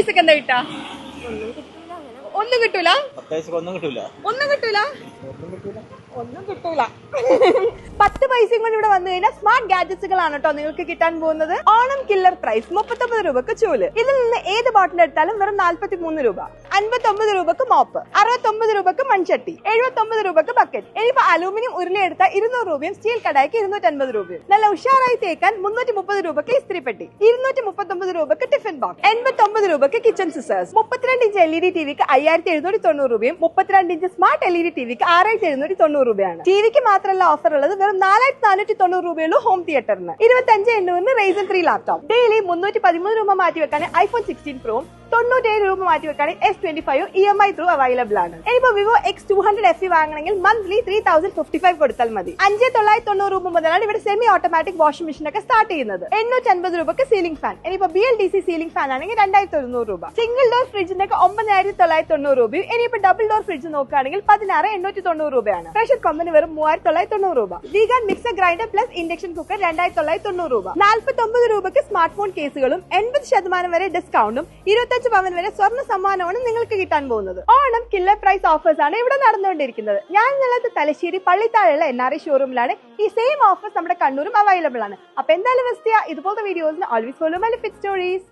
പൈസക്ക് എന്താ കിട്ടാ? ഒന്നും കിട്ടൂല. ഒന്നും കിട്ടൂല. 10 പൈസയും കൊണ്ട് ഇവിടെ വന്നു കഴിഞ്ഞാൽ സ്മാർട്ട് ഗാഡ്ജറ്റ്സുകളാണ് കേട്ടോ നിങ്ങൾക്ക് കിട്ടാൻ പോകുന്നത്. ഓണം കില്ലർ പ്രൈസ് 39 രൂപക്ക് ചൂല്. ഇതിൽ നിന്ന് ഏത് ബോട്ടിൽ എടുത്താലും വെറും 43 രൂപ. 59 രൂപക്ക് മോപ്പ്, 69 രൂപക്ക് മൺചട്ടി, 79 രൂപക്ക് ബക്കറ്റ്. ഇനിയിപ്പോ അലൂമിനിയം ഉരുളി എടുത്താൽ 200 രൂപയും സ്റ്റീൽ കടായിക്ക് 250 രൂപയും. നല്ല ഉഷാറായി തേക്കാൻ 330 രൂപക്ക് ഇസ്ത്രിപ്പെട്ടി, 239 രൂപക്ക് ടിഫിൻ ബോക്സ്, 89 രൂപക്ക് കിച്ചൺ സിസേഴ്സ്, 32 ഇഞ്ച് LED ടിവിക്ക് 5790 രൂപയും 32 ഇഞ്ച് സ്മാർട്ട് LED ടിവിക്ക് 6790 രൂപയാണ്. ടിവിക്ക് മാത്രമല്ല ഓഫർ ഉള്ളത്, വെറും 4490 രൂപയുള്ളൂ ഹോം തിയേറ്ററിന്. 25,800 Ryzen 3 laptop. ഡെയിലി 313 രൂപ മാറ്റി വെക്കാൻ iPhone 16 Pro, 97 രൂപ മാറ്റി വെക്കാൻ S25 EMI ത്രൂ അവൈലബിൾ ആണ്. ഇനിയിപ്പോ Vivo X200 FE വാങ്ങണമെങ്കിൽ മന്ത്ലി 3055 കൊടുത്താൽ മതി. 5990 രൂപ മുതലാണ് ഇവിടെ സെമി ഓട്ടോമാറ്റിക് വാഷിംഗ് മെഷീൻ ഒക്കെ സ്റ്റാർട്ട് ചെയ്യുന്നത്. 850 രൂപക്ക് സീലിംഗ് ഫാൻ. ഇനിയിപ്പോ BLDC സീലിംഗ് ഫാൻ ആണെങ്കിൽ 2100 രൂപ. സിംഗിൾ ഡോർ ഫ്രിഡ്ജിന്റെ ഒക്കെ 9990 രൂപയും. ഇനിയിപ്പോ ഡബിൾ ഡോർ ഫ്രിഡ്ജ് നോക്കുകയാണെങ്കിൽ 16,890 രൂപയാണ്. പ്രഷർ കമ്പനി വെറും 3990 രൂപ. Vegan mixer grinder plus induction cooker 2990 രൂപ. 49 രൂപക്ക് സ്മാർട്ട് ഫോൺ കേസുകളും 80% വരെ ഡിസ്കൗണ്ടും 25 പവൻ വരെ സ്വർണ്ണ സമ്മാനമാണ് നിങ്ങൾക്ക് കിട്ടാൻ പോകുന്നത്. ഓണം കില്ലർ പ്രൈസ് ഓഫേഴ്സ് ആണ് ഇവിടെ നടന്നുകൊണ്ടിരിക്കുന്നത്. ഞാൻ ഉള്ളത് തലശ്ശേരി പള്ളിത്താഴെയുള്ള NRI ഷോറൂമിലാണ്. ഈ സെയിം ഓഫേഴ്സ് നമ്മുടെ കണ്ണൂരും അവൈലബിൾ ആണ്. അപ്പൊ എന്തായാലും ഇതുപോലത്തെ വീഡിയോസിന് always follow my lift stories.